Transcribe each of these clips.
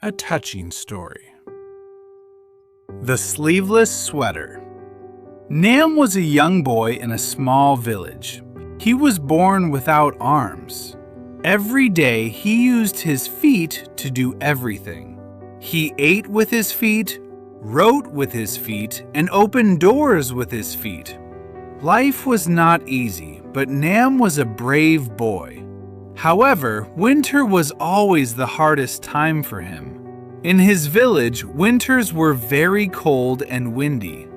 A touching story. The Sleeveless Sweater. Nam was a young boy in a small village. He was born without arms. Every day he used his feet to do everything. He ate with his feet, wrote with his feet, and opened doors with his feet. Life was not easy, but Nam was a brave boy. However, winter was always the hardest time for him. In his village, winters were very cold and windy.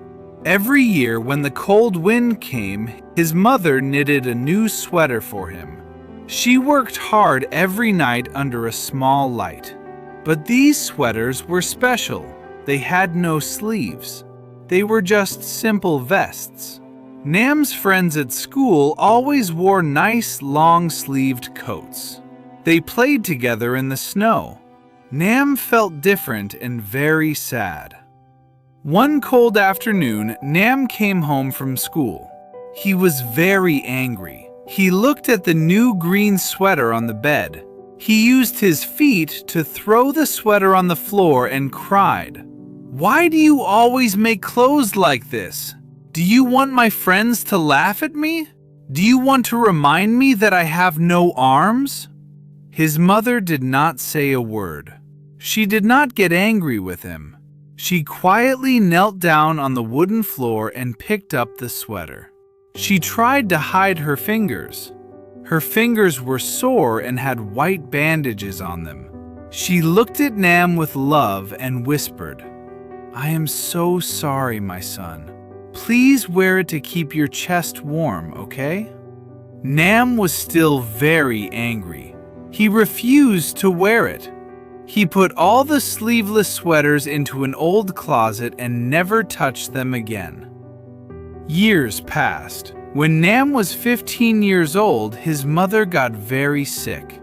Every year when the cold wind came, his mother knitted a new sweater for him. She worked hard every night under a small light. But these sweaters were special. They had no sleeves. They were just simple vests. Nam's friends at school always wore nice long-sleeved coats. They played together in the snow. Nam felt different and very sad. One cold afternoon, Nam came home from school. He was very angry. He looked at the new green sweater on the bed. He used his feet to throw the sweater on the floor and cried, "Why do you always make clothes like this? Do you want my friends to laugh at me? Do you want to remind me that I have no arms?" His mother did not say a word. She did not get angry with him. She quietly knelt down on the wooden floor and picked up the sweater. She tried to hide her fingers. Her fingers were sore and had white bandages on them. She looked at Nam with love and whispered, "I am so sorry, my son. Please wear it to keep your chest warm, okay?" Nam was still very angry. He refused to wear it. He put all the sleeveless sweaters into an old closet and never touched them again. Years passed. When Nam was 15 years old, his mother got very sick.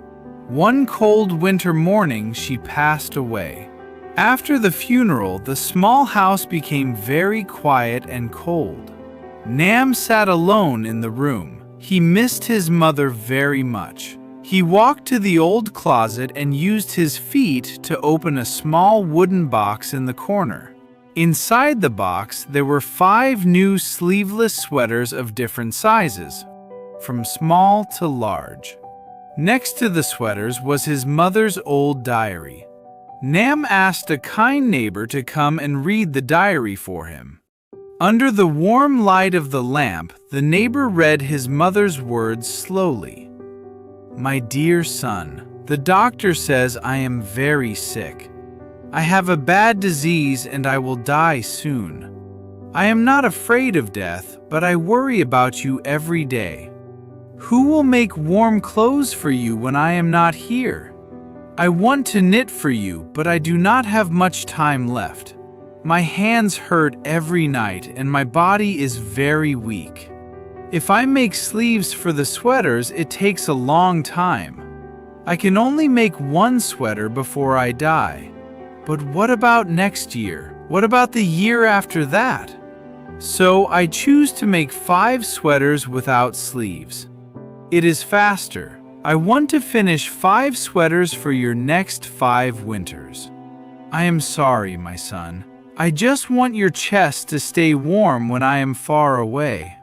One cold winter morning, she passed away. After the funeral, the small house became very quiet and cold. Nam sat alone in the room. He missed his mother very much. He walked to the old closet and used his feet to open a small wooden box in the corner. Inside the box, there were 5 new sleeveless sweaters of different sizes, from small to large. Next to the sweaters was his mother's old diary. Nam asked a kind neighbor to come and read the diary for him. Under the warm light of the lamp, the neighbor read his mother's words slowly. "My dear son, the doctor says I am very sick. I have a bad disease and I will die soon. I am not afraid of death, but I worry about you every day. Who will make warm clothes for you when I am not here? I want to knit for you, but I do not have much time left. My hands hurt every night and my body is very weak. If I make sleeves for the sweaters, it takes a long time. I can only make one sweater before I die. But what about next year? What about the year after that? So I choose to make 5 sweaters without sleeves. It is faster. I want to finish 5 sweaters for your next 5 winters. I am sorry, my son. I just want your chest to stay warm when I am far away."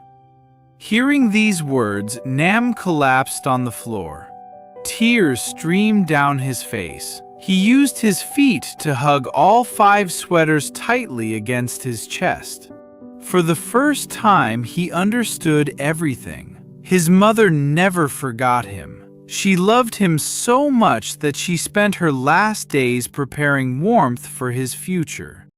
Hearing these words, Nam collapsed on the floor. Tears streamed down his face. He used his feet to hug all 5 sweaters tightly against his chest. For the first time, he understood everything. His mother never forgot him. She loved him so much that she spent her last days preparing warmth for his future.